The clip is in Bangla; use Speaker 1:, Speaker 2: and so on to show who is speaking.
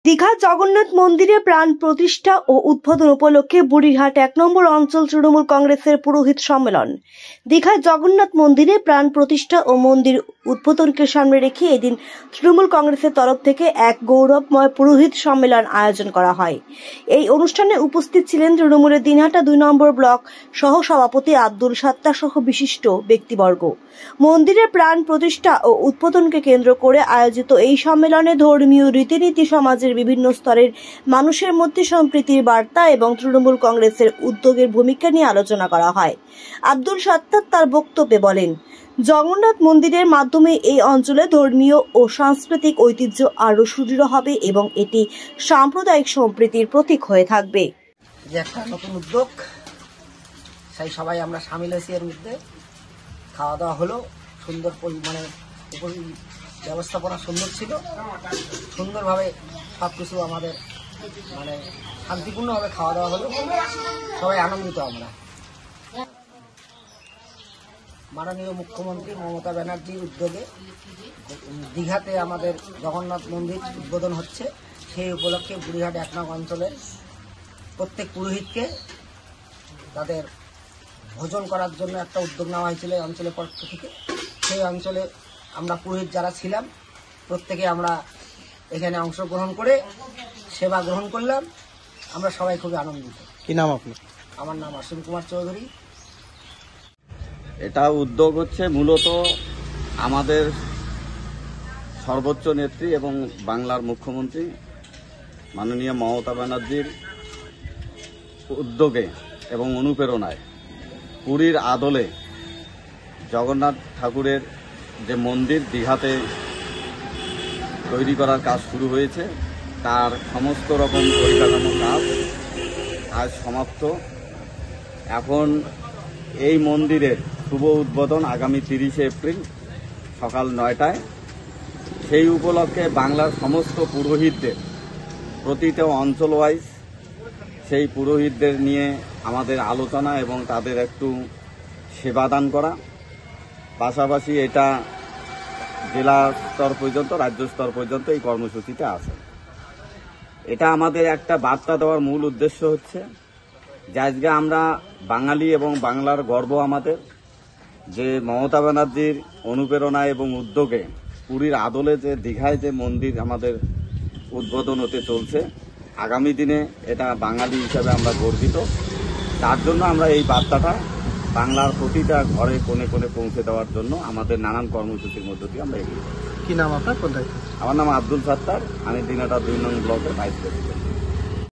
Speaker 1: দীঘা জগন্নাথ মন্দিরে প্রাণ প্রতিষ্ঠা ও উদ্বোধন উপলক্ষে বুড়িরহাট ১ নম্বর অঞ্চল তৃণমূল কংগ্রেসের পুরোহিত সম্মেলন। দীঘা জগন্নাথ মন্দিরে প্রাণ প্রতিষ্ঠা ও মন্দির উদ্বোধনকে সামনে রেখে এদিন তৃণমূল কংগ্রেসের তরফ থেকে এক গৌরবময় পুরোহিত সম্মেলন আয়োজন করা হয়। এই অনুষ্ঠানে উপস্থিত ছিলেন তৃণমূলের দিনহাটা ২ নম্বর ব্লক সহ সভাপতি আব্দুল সাত্তার সহ বিশিষ্ট ব্যক্তিবর্গ। মন্দিরের প্রাণ প্রতিষ্ঠা ও উদ্বোধনকে কেন্দ্র করে আয়োজিত এই সম্মেলনে ধর্মীয় রীতিনীতি, সমাজের বিভিন্ন স্তরের মানুষের মধ্যে সম্প্রীতির বার্তা এবং তৃণমূল কংগ্রেসের উদ্যোগের ভূমিকা নিয়ে আলোচনা করা হয়। আব্দুল সাত্তার তার বক্তব্যে বলেন, জগন্নাথ মন্দিরের মাধ্যমে এই অঞ্চলে ধর্মীয় ও সাংস্কৃতিক ঐতিহ্য আরও সুদৃঢ় হবে এবং এটি সাম্প্রদায়িক সম্প্রীতির প্রতীক হয়ে থাকবে।
Speaker 2: যে একটা নতুন উদ্যোগ, সেই সবাই আমরা সামিল হয়েছি। এর মধ্যে খাওয়া দাওয়া হলো, সুন্দর মানে ব্যবস্থাপনা সুন্দর ছিল, সুন্দরভাবে সব কিছু আমাদের মানে শান্তিপূর্ণভাবে খাওয়া দাওয়া হলো, সবাই আনন্দিত। আমরা মাননীয় মুখ্যমন্ত্রী মমতা ব্যানার্জির উদ্যোগে দীঘাতে আমাদের জগন্নাথ মন্দির উদ্বোধন হচ্ছে। সেই উপলক্ষে বুড়িরহাট ১ নং অঞ্চলের প্রত্যেক পুরোহিতকে তাদের ভোজন করার জন্য একটা উদ্যোগ নেওয়া হয়েছিল এই অঞ্চলের পক্ষ থেকে। সেই অঞ্চলে আমরা পুরোহিত যারা ছিলাম প্রত্যেকে আমরা এখানে অংশগ্রহণ করে সেবা গ্রহণ করলাম। আমরা সবাই খুবই আনন্দিত।
Speaker 3: কি নাম আপনার?
Speaker 2: আমার নাম অসীম কুমার চৌধুরী।
Speaker 4: এটা উদ্যোগ হচ্ছে মূলত আমাদের সর্বোচ্চ নেত্রী এবং বাংলার মুখ্যমন্ত্রী মাননীয় মমতা ব্যানার্জির উদ্যোগে এবং অনুপ্রেরণায় পুরীর আদলে জগন্নাথ ঠাকুরের যে মন্দির দীঘাতে তৈরি করার কাজ শুরু হয়েছে, তার সমস্ত রকম পরিকাঠামো কাজ আজ সমাপ্ত। এখন এই মন্দিরের শুভ উদ্বোধন আগামী ৩০শে এপ্রিল সকাল ৯টায়। সেই উপলক্ষে বাংলার সমস্ত পুরোহিতদের প্রতিটা অঞ্চল ওয়াইজ সেই পুরোহিতদের নিয়ে আমাদের আলোচনা এবং তাদের একটু সেবাদান করা, পাশাপাশি এটা জেলা স্তর পর্যন্ত রাজ্য স্তর পর্যন্ত এই কর্মসূচিতে আছে। এটা আমাদের একটা বার্তা দেওয়ার মূল উদ্দেশ্য হচ্ছে যে আজকে আমরা বাঙালি এবং বাংলার গর্ব আমাদের, যে মমতা ব্যানার্জির অনুপ্রেরণা এবং উদ্যোগে পুরীর আদলে যে দীঘায় যে মন্দির আমাদের উদ্বোধন হতে চলছে, আগামী দিনে এটা বাঙালি হিসাবে আমরা গর্বিত। তার জন্য আমরা এই বার্তাটা বাংলার প্রতিটা ঘরে কোণে কোণে পৌঁছে দেওয়ার জন্য আমাদের নানান কর্মসূচির মধ্য দিয়ে আমরা এগিয়ে যাচ্ছি।
Speaker 3: কি নাম আপনার? কোথায়?
Speaker 4: আমার নাম আব্দুল সাত্তার, আমি দিনহাটা ২ নং ব্লকের ভাইস প্রেসিডেন্ট।